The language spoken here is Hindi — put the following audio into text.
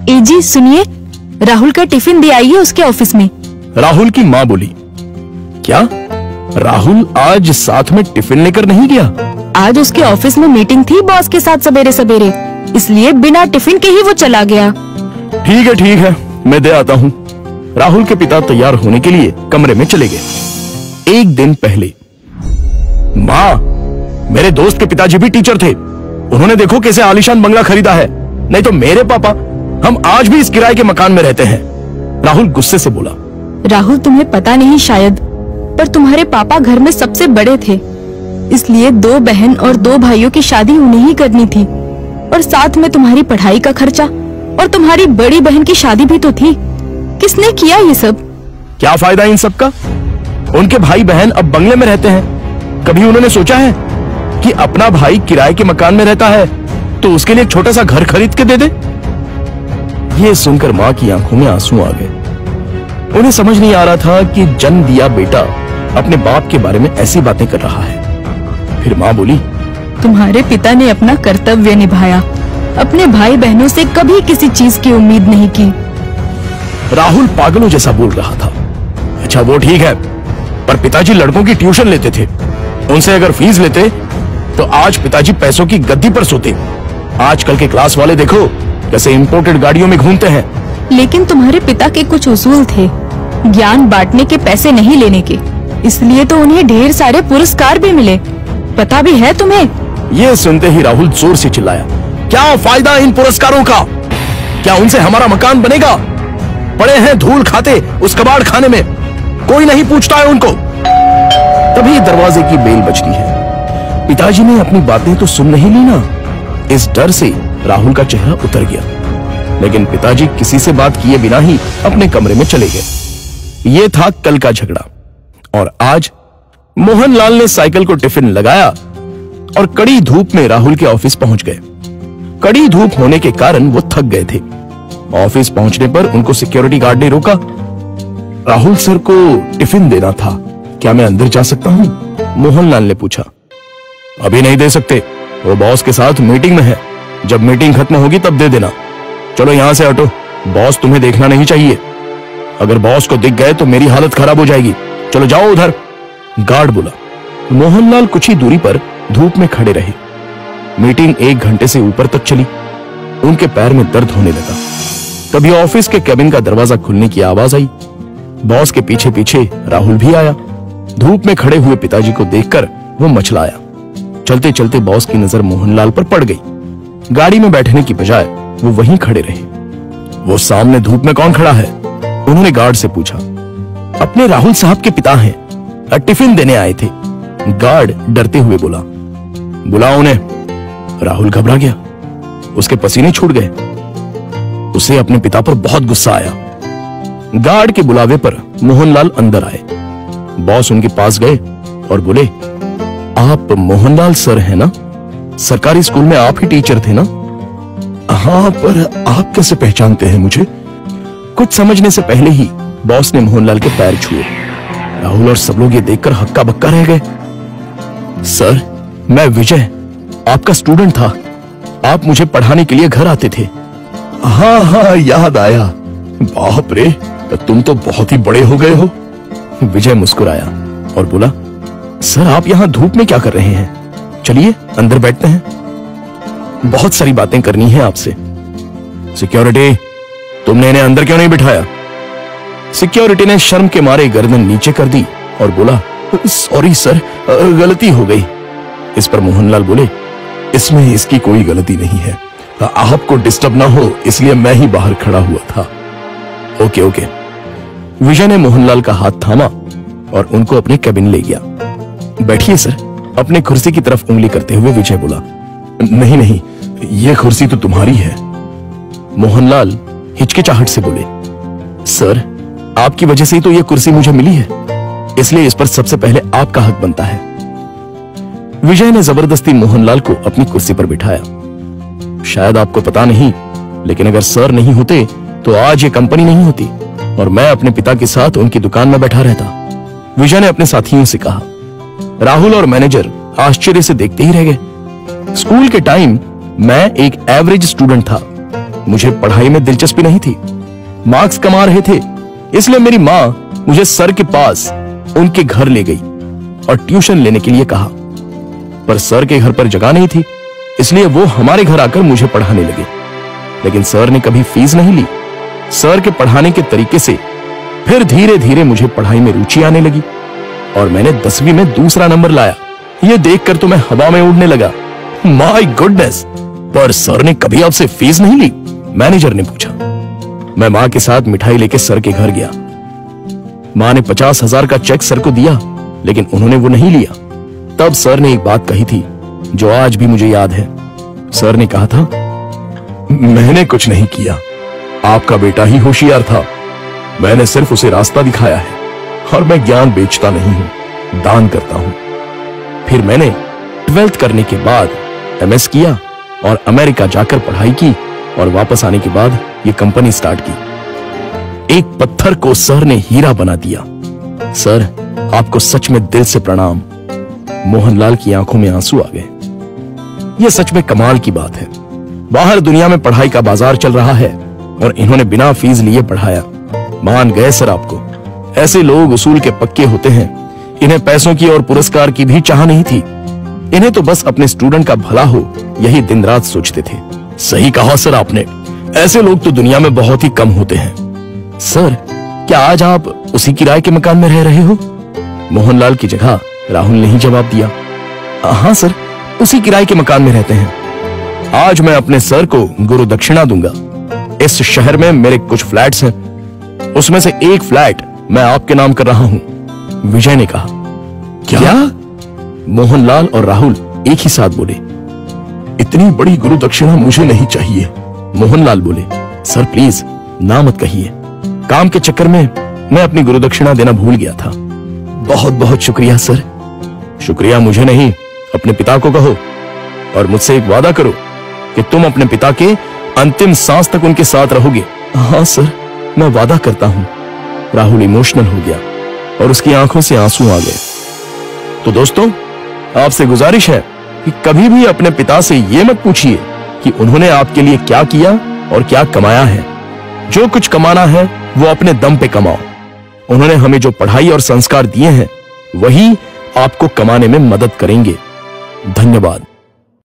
जी सुनिए, राहुल का टिफिन दे आइए उसके ऑफिस में। राहुल की माँ बोली, क्या राहुल आज साथ में टिफिन लेकर नहीं गया? आज उसके ऑफिस में मीटिंग थी बॉस के साथ सवेरे सवेरे, इसलिए बिना टिफिन के ही वो चला गया। ठीक है, मैं दे आता हूँ। राहुल के पिता तैयार होने के लिए कमरे में चले गए। एक दिन पहले, माँ, मेरे दोस्त के पिताजी भी टीचर थे। उन्होंने देखो कैसे आलीशान बंगला खरीदा है। नहीं तो मेरे पापा, हम आज भी इस किराए के मकान में रहते हैं। राहुल गुस्से से बोला। राहुल, तुम्हें पता नहीं शायद, पर तुम्हारे पापा घर में सबसे बड़े थे, इसलिए 2 बहन और 2 भाइयों की शादी उन्हें ही करनी थी, और साथ में तुम्हारी पढ़ाई का खर्चा, और तुम्हारी बड़ी बहन की शादी भी तो थी। किसने किया ये सब? क्या फायदा इन सब का? उनके भाई बहन अब बंगले में रहते हैं। कभी उन्होंने सोचा है कि अपना भाई किराए के मकान में रहता है तो उसके लिए एक छोटा सा घर खरीद के दे दे? ये सुनकर माँ की आंखों में आंसू आ गए। उन्हें समझ नहीं आ रहा था कि जन्म दिया बेटा अपने बाप के बारे में ऐसी बातें कर रहा है। फिर माँ बोली, तुम्हारे पिता ने अपना कर्तव्य निभाया, अपने भाई बहनों से कभी किसी चीज की उम्मीद नहीं की। राहुल पागलों जैसा बोल रहा था। अच्छा वो ठीक है, पर पिताजी लड़कों की ट्यूशन लेते थे। उनसे अगर फीस लेते तो आज पिताजी पैसों की गद्दी पर सोते। आजकल के क्लास वाले देखो कैसे इंपोर्टेड गाड़ियों में घूमते हैं। लेकिन तुम्हारे पिता के कुछ उसूल थे, ज्ञान बांटने के, पैसे नहीं लेने के, इसलिए तो उन्हें ढेर सारे पुरस्कार भी मिले। पता भी है तुम्हें? ये सुनते ही राहुल जोर से चिल्लाया, क्या फायदा इन पुरस्कारों का? क्या उनसे हमारा मकान बनेगा? पड़े हैं धूल खाते उस कबाड़ खाने में, कोई नहीं पूछता है उनको। तभी दरवाजे की बेल बजती है। पिताजी ने अपनी बातें तो सुन नहीं ली ना। इस डर से राहुल का चेहरा उतर गया, लेकिन पिताजी किसी से बात किए बिना ही अपने कमरे में चले गए। ये था कल का झगड़ा, और आज मोहनलाल ने साइकिल को टिफिन लगाया और कड़ी धूप में राहुल के ऑफिस पहुंच गए। कड़ी धूप होने के कारण वो थक गए थे। ऑफिस पहुंचने पर उनको सिक्योरिटी गार्ड ने रोका। राहुल सर को टिफिन देना था, क्या मैं अंदर जा सकता हूं? मोहनलाल ने पूछा। अभी नहीं दे सकते, वो बॉस के साथ मीटिंग में है। जब मीटिंग खत्म होगी तब दे देना। चलो यहां से हटो, बॉस तुम्हें देखना नहीं चाहिए। अगर बॉस को दिख गए तो मेरी हालत खराब हो जाएगी। चलो जाओ उधर, गार्ड बोला। मोहनलाल कुछ ही दूरी पर धूप में खड़े रहे। मीटिंग 1 घंटे से ऊपर तक चली। उनके पैर में दर्द होने लगा। तभी ऑफिस के केबिन का दरवाजा खुलने की आवाज आई। बॉस के पीछे पीछे राहुल भी आया। धूप में खड़े हुए पिताजी को देखकर वो मचलाया। चलते चलते बॉस की नजर मोहनलाल पर पड़ गई। गाड़ी में बैठने की बजाय वो वहीं खड़े रहे। वो सामने धूप में कौन खड़ा है? उन्होंने गार्ड से पूछा। अपने राहुल साहब के पिता हैं, टिफिन देने आए थे। गार्ड डरते हुए बोला। बुलाओ उन्हें। राहुल घबरा गया, उसके पसीने छूट गए। उसे अपने पिता पर बहुत गुस्सा आया। गार्ड के बुलावे पर मोहनलाल अंदर आए। बॉस उनके पास गए और बोले, आप मोहनलाल सर हैं ना? सरकारी स्कूल में आप ही टीचर थे ना? हाँ, पर आप कैसे पहचानते हैं मुझे? कुछ समझने से पहले ही बॉस ने मोहनलाल के पैर छुए। राहुल और सब लोग ये देखकर हक्का बक्का रह गए। सर, मैं विजय, आपका स्टूडेंट था। आप मुझे पढ़ाने के लिए घर आते थे। हाँ, याद आया। बाप रे, तुम तो बहुत ही बड़े हो गए हो। विजय मुस्कुराया और बोला, सर आप यहाँ धूप में क्या कर रहे हैं? चलिए अंदर बैठते हैं, बहुत सारी बातें करनी है आपसे। सिक्योरिटी, तुमने इन्हें अंदर क्यों नहीं बिठाया? सिक्योरिटी ने शर्म के मारे गर्दन नीचे कर दी और बोला, सॉरी सर, गलती हो गई। इस पर मोहनलाल बोले, इसमें इसकी कोई गलती नहीं है, आपको डिस्टर्ब ना हो इसलिए मैं ही बाहर खड़ा हुआ था। ओके। विजय ने मोहनलाल का हाथ थामा और उनको अपने केबिन ले गया। बैठिए सर, अपने कुर्सी की तरफ उंगली करते हुए विजय बोला। नहीं, ये कुर्सी तो तुम्हारी है। मोहनलाल हिचकिचाहट से बोले, सर आपकी वजह से ही तो ये कुर्सी मुझे मिली है, इसलिए इस पर सबसे पहले आपका हक बनता है। विजय ने जबरदस्ती मोहनलाल को अपनी कुर्सी पर बिठाया। शायद आपको पता नहीं, लेकिन अगर सर नहीं होते तो आज ये कंपनी नहीं होती और मैं अपने पिता के साथ उनकी दुकान में बैठा रहता, विजय ने अपने साथियों से कहा। राहुल और मैनेजर आश्चर्य से देखते ही रह गए। स्कूल के टाइम मैं एक एवरेज स्टूडेंट था। मुझे पढ़ाई में दिलचस्पी नहीं थी। मार्क्स कमा रहे थे, इसलिए मेरी माँ मुझे सर के पास उनके घर ले गई और ट्यूशन लेने के लिए कहा। पर सर के घर पर जगह नहीं थी, इसलिए वो हमारे घर आकर मुझे पढ़ाने लगे। लेकिन सर ने कभी फीस नहीं ली। सर के पढ़ाने के तरीके से फिर धीरे धीरे मुझे पढ़ाई में रुचि आने लगी और मैंने 10वीं में दूसरा नंबर लाया। ये देखकर तो मैं हवा में उड़ने लगा। My goodness! पर सर ने कभी आपसे फीस नहीं ली? मैनेजर ने पूछा। मैं मां के साथ मिठाई लेके सर के घर गया। मां ने 50,000 का चेक सर को दिया, लेकिन उन्होंने वो नहीं लिया। तब सर ने एक बात कही थी जो आज भी मुझे याद है। सर ने कहा था, मैंने कुछ नहीं किया, आपका बेटा ही होशियार था। मैंने सिर्फ उसे रास्ता दिखाया है और मैं ज्ञान बेचता नहीं हूं, दान करता हूं। फिर मैंने 12th करने के बाद MS किया और अमेरिका जाकर पढ़ाई की और वापस आने के बाद ये कंपनी स्टार्ट की। एक पत्थर को सर ने हीरा बना दिया। सर, आपको सच में दिल से प्रणाम। मोहनलाल की आंखों में आंसू आ गए। यह सच में कमाल की बात है। बाहर दुनिया में पढ़ाई का बाजार चल रहा है और इन्होंने बिना फीस लिए पढ़ाया। मान गए सर आपको। ऐसे लोग उसूल के पक्के होते हैं। इन्हें पैसों की और पुरस्कार की भी चाह नहीं थी। इन्हें तो बस अपने स्टूडेंट का भला हो, यही दिन रात सोचते थे। सही कहा सर आपने। ऐसे लोग तो दुनिया में बहुत ही कम होते हैं। सर, क्या आज आप उसी किराए के मकान में रह रहे हो? मोहनलाल की जगह राहुल ने ही जवाब दिया। हाँ सर, उसी किराए के मकान में रहते हैं। आज मैं अपने सर को गुरु दक्षिणा दूंगा। इस शहर में मेरे कुछ फ्लैट्स हैं, उसमें से एक फ्लैट मैं आपके नाम कर रहा हूं, विजय ने कहा। क्या? मोहनलाल और राहुल एक ही साथ बोले। इतनी बड़ी गुरु दक्षिणा मुझे नहीं चाहिए। मोहनलाल बोले, सर प्लीज ना मत कहिए। काम के चक्कर में मैं अपनी गुरु दक्षिणा देना भूल गया था। बहुत बहुत शुक्रिया सर। शुक्रिया मुझे नहीं, अपने पिता को कहो और मुझसे एक वादा करो कि तुम अपने पिता के अंतिम सांस तक उनके साथ रहोगे। हाँ सर, मैं वादा करता हूं। राहुल इमोशनल हो गया और उसकी आंखों से आंसू आ गए। तो दोस्तों, आपसे गुजारिश है कि कभी भी अपने पिता से यह मत पूछिए कि उन्होंने आपके लिए क्या किया और क्या कमाया है। जो कुछ कमाना है वो अपने दम पे कमाओ। उन्होंने हमें जो पढ़ाई और संस्कार दिए हैं वही आपको कमाने में मदद करेंगे। धन्यवाद।